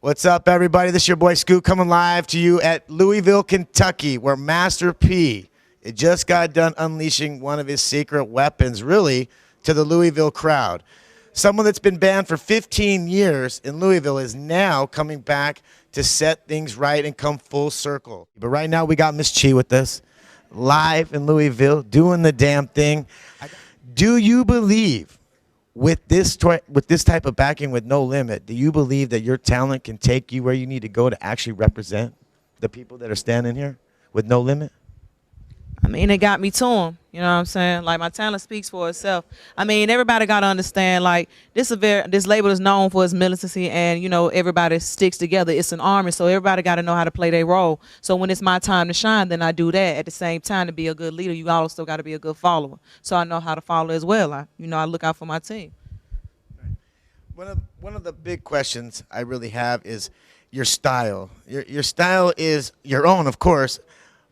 What's up, everybody? This is your boy Scoot coming live to you at Louisville, Kentucky, where Master P it just got done unleashing one of his secret weapons, really, to the Louisville crowd. Someone that's been banned for 15 years in Louisville is now coming back to set things right and come full circle. But right now, we got Miss Chee with us, live in Louisville, doing the damn thing. Do you believe, with this type of backing with No Limit, do you believe that your talent can take you where you need to go to actually represent the people that are standing here with No Limit? I mean, it got me to him. You know what I'm saying? Like, my talent speaks for itself. I mean, everybody got to understand, like, this label is known for its militancy, and, you know, everybody sticks together. It's an army, so everybody got to know how to play their role. So when it's my time to shine, then I do that. At the same time, to be a good leader, you also got to be a good follower. So I know how to follow as well. I look out for my team. One of the big questions I really have is your style. Your style is your own, of course,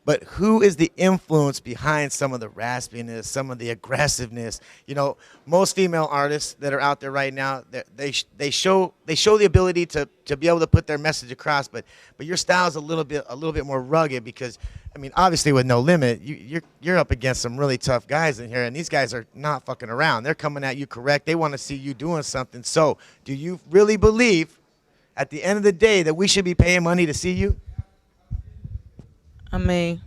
but who is the influence behind some of the raspiness, some of the aggressiveness? You know, most female artists that are out there right now, they show the ability to be able to put their message across, but your style is a little bit more rugged because, I mean, obviously with No Limit, you're up against some really tough guys in here, and these guys are not fucking around. They're coming at you correct. They want to see you doing something. So, do you really believe, at the end of the day, that we should be paying money to see you? I mean,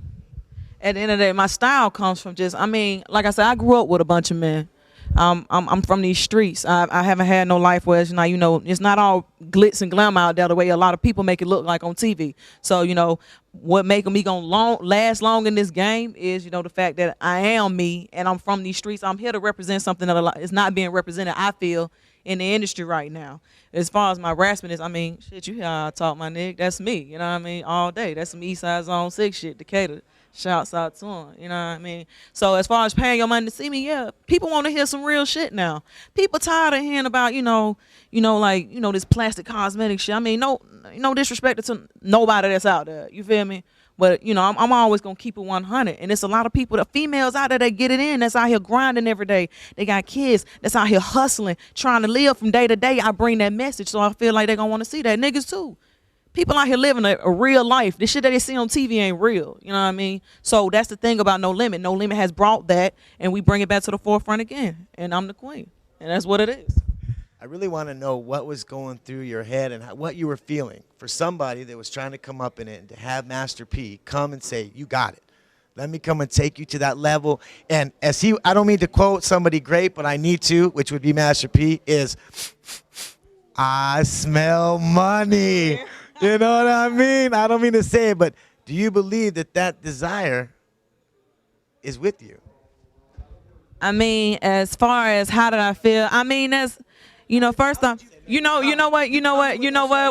at the end of the day, my style comes from just, I mean, like I said, I grew up with a bunch of men. I'm from these streets. I haven't had no life where it's not, it's not all glitz and glam out there the way a lot of people make it look like on TV. So, what making me gonna last long in this game is, the fact that I am me and I'm from these streets. I'm here to represent something that is not being represented, I feel, in the industry right now. As far as my raspiness, I mean, shit, you hear how I talk, my nigga. That's me, you know what I mean, all day. That's some East Side Zone 6 shit, Decatur. Shouts out to him, you know what I mean? So as far as paying your money to see me, yeah, people want to hear some real shit now. People tired of hearing about, this plastic cosmetic shit. I mean, no disrespect to nobody that's out there, you feel me? But, I'm always going to keep it 100. And it's a lot of people, the females out there that get it in, that's out here grinding every day. They got kids that's out here hustling, trying to live from day to day. I bring that message, so I feel like they're going to want to see that. Niggas, too. People out here living a real life. The shit that they see on TV ain't real. You know what I mean? So that's the thing about No Limit. No Limit has brought that, and we bring it back to the forefront again. And I'm the queen. And that's what it is. I really want to know what was going through your head and what you were feeling for somebody that was trying to come up in it and to have Master P come and say, you got it. Let me come and take you to that level. And I don't mean to quote somebody great, but I need to, which would be Master P, is, I smell money. You know what I mean? I don't mean to say it, but do you believe that desire is with you? I mean, as far as how did I feel? I mean, first off,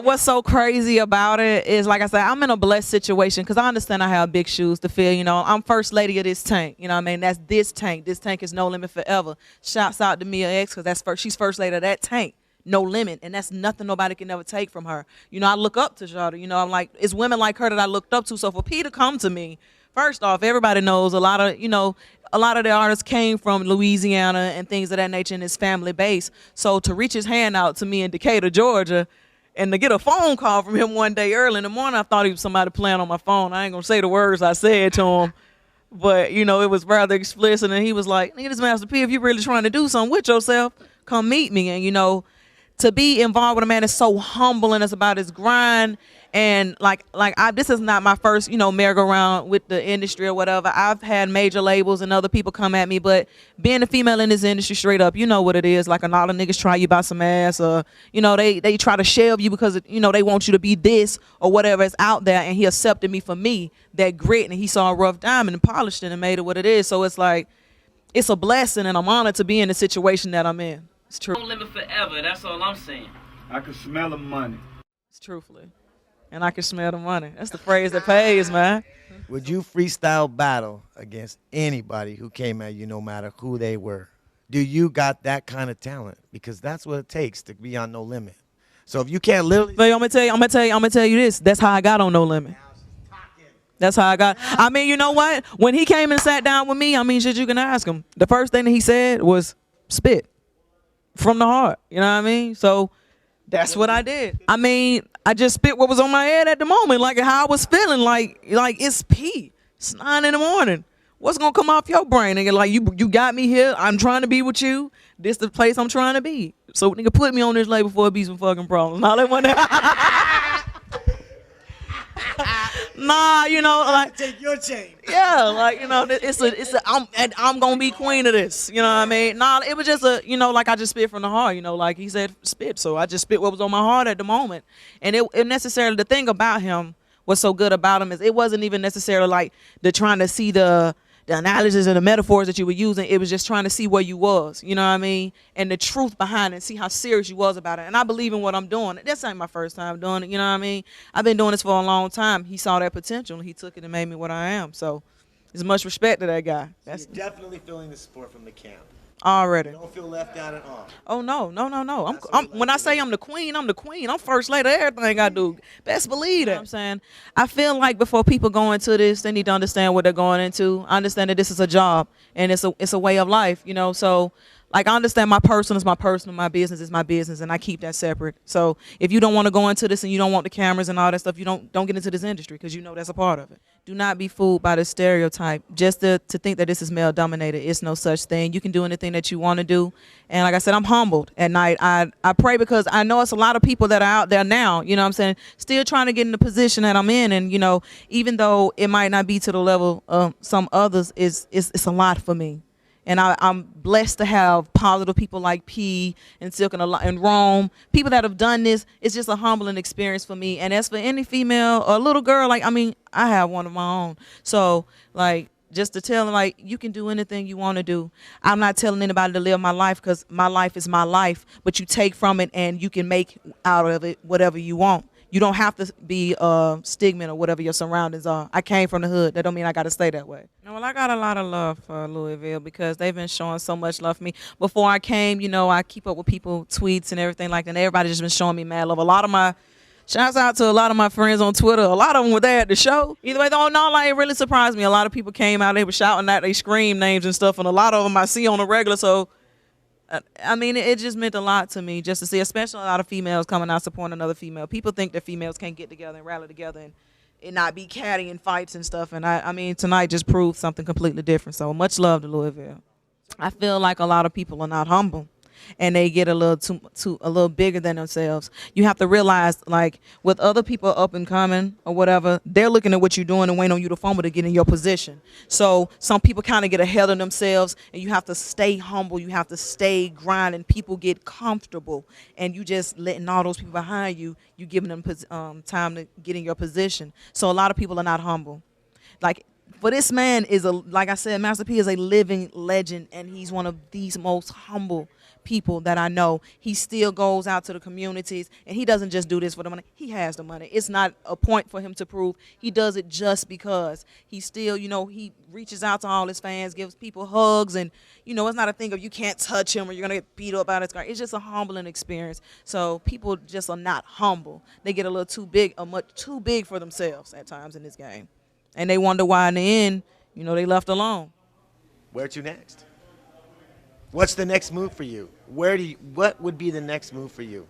what's so crazy about it is, like I said, I'm in a blessed situation because I understand I have big shoes to fill. I'm first lady of this tank. You know what I mean? That's this tank. This tank is No Limit forever. Shouts out to Mia X because she's first lady of that tank. No limit, and that's nothing nobody can ever take from her. I look up to Jada. I'm like, it's women like her that I looked up to. So for P to come to me, first off, everybody knows a lot of the artists came from Louisiana and things of that nature in his family base. So to reach his hand out to me in Decatur, Georgia, and to get a phone call from him one day early in the morning, I thought he was somebody playing on my phone. I ain't gonna say the words I said to him, but it was rather explicit. And he was like, "Nigga, this Master P, if you really trying to do something with yourself, come meet me." And to be involved with a man is so humble, and it's about his grind. And this is not my first, merry-go-round with the industry or whatever. I've had major labels and other people come at me, but being a female in this industry, straight up, you know what it is. Like, a lot of niggas try you by some ass, or they try to shelve you because they want you to be this or whatever is out there. And he accepted me for me, that grit, and he saw a rough diamond and polished it and made it what it is. So it's like, it's a blessing, and I'm honored to be in the situation that I'm in. It's true. No limit forever. That's all I'm saying. I can smell the money. It's truthfully. And I can smell the money. That's the phrase that pays, man. Would you freestyle battle against anybody who came at you, no matter who they were? Do you got that kind of talent? Because that's what it takes to be on No Limit. So if you can't literally, but I'm gonna tell you this. That's how I got on No Limit. That's how I got. I mean, you know what? When he came and sat down with me, I mean, shit, you can ask him. The first thing that he said was spit from the heart. You know what I mean? So That's what I did. I mean, I just spit what was on my head at the moment, like how I was feeling. Like it's P. It's 9 in the morning. What's gonna come off your brain? Nigga, like you got me here. I'm trying to be with you. This the place I'm trying to be. So nigga, put me on this label before it be some fucking problems. Now that one. Nah, you know, like Take your chain. yeah, like you know, I'm gonna be queen of this. You know what I mean? Nah, it was just like I just spit from the heart. You know, like he said, spit. So I just spit what was on my heart at the moment. And it necessarily the thing about him, what's so good about him is it wasn't even necessarily like the trying to see the analysis and the metaphors that you were using. It was just trying to see where you was, you know what I mean? And the truth behind it, see how serious you was about it. And I believe in what I'm doing. This ain't my first time doing it, you know what I mean? I've been doing this for a long time. He saw that potential and he took it and made me what I am. So there's much respect to that guy. That's You're definitely feeling the support from the camp. already. You don't feel left out at all. Oh no. That's what I'm we like when I to say hear. I'm the queen, I'm the queen. I'm first lady of everything I do. Best believe that. You know what I'm saying, I feel like before people go into this, they need to understand what they're going into. I understand that this is a job and it's a way of life, you know. So like I understand my personal is my personal, my business is my business, and I keep that separate. So if you don't want to go into this and you don't want the cameras and all that stuff, you don't get into this industry because you know that's a part of it. Do not be fooled by the stereotype. Just to think that this is male dominated, it's no such thing. You can do anything that you want to do. And like I said, I'm humbled at night. I pray because I know it's a lot of people that are out there now, you know what I'm saying, still trying to get in the position that I'm in. And, you know, even though it might not be to the level of some others, it's a lot for me. And I'm blessed to have positive people like P and Silk and Rome, people that have done this. It's just a humbling experience for me. And as for any female or little girl, like, I mean, I have one of my own. So, like, just to tell them, like, you can do anything you want to do. I'm not telling anybody to live my life because my life is my life. But you take from it and you can make out of it whatever you want. You don't have to be stigma or whatever your surroundings are. I came from the hood. That don't mean I got to stay that way. Well, I got a lot of love for Louisville because they've been showing so much love for me. Before I came, you know, I keep up with people, tweets and everything like that. And everybody just been showing me mad love. A lot of my shouts out to a lot of my friends on Twitter. A lot of them were there at the show. Either way, they don't know, like, it really surprised me. A lot of people came out. They were shouting out. They scream names and stuff. And a lot of them I see on the regular. So I mean, it just meant a lot to me just to see, especially a lot of females coming out supporting another female. People think that females can't get together and rally together and not be catty in fights and stuff. And I mean, tonight just proved something completely different. So much love to Louisville. I feel like a lot of people are not humble. And they get a little bigger than themselves. You have to realize, like, with other people up and coming or whatever, they're looking at what you're doing and waiting on you to fumble to get in your position. So some people kind of get ahead of themselves, and you have to stay humble. You have to stay grinding. People get comfortable, and you just letting all those people behind you. You giving them time to get in your position. So a lot of people are not humble. Like, for this man like I said, Master P is a living legend, and he's one of these most humble people that I know. He still goes out to the communities, and he doesn't just do this for the money. He has the money. It's not a point for him to prove. He does it just because he still, you know, he reaches out to all his fans, gives people hugs, and, you know, it's not a thing of you can't touch him or you're going to get beat up by this guy. It's just a humbling experience. So people just are not humble. They get a little too big, or much too big for themselves at times in this game. And they wonder why in the end, you know, they left alone. Where to next? What's the next move for you? What would be the next move for you?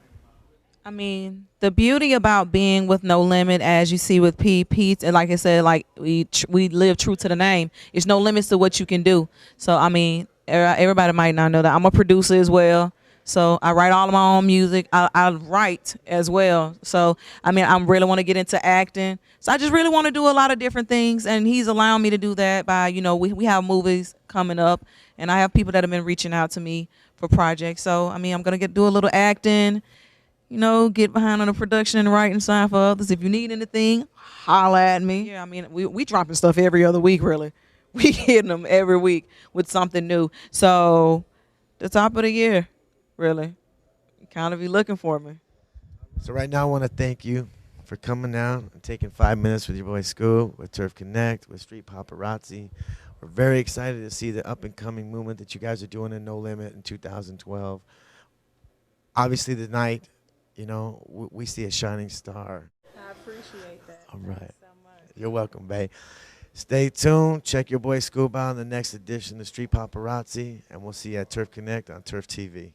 I mean, the beauty about being with No Limit, as you see with Pete, and like I said, like we live true to the name. There's no limits to what you can do. So I mean, everybody might not know that I'm a producer as well. So I write all of my own music. I write as well. So I mean, I really want to get into acting. So I just really want to do a lot of different things, and he's allowing me to do that by, you know, we have movies coming up, and I have people that have been reaching out to me for projects. So I mean, I'm gonna do a little acting, you know, get behind on the production and writing side for others. If you need anything, holla at me. Yeah, I mean, we dropping stuff every other week, really. We hitting them every week with something new. So the top of the year, really, kind of be looking for me. So right now I want to thank you for coming out and taking 5 minutes with your boy Scoop, with Turf Connect, with Street Paparazzi. We're very excited to see the up-and-coming movement that you guys are doing in No Limit in 2012. Obviously tonight, you know, we see a shining star. I appreciate that. All right. Thanks so much. You're welcome, babe. Stay tuned. Check your boy Scoop out in the next edition of Street Paparazzi, and we'll see you at Turf Connect on Turf TV.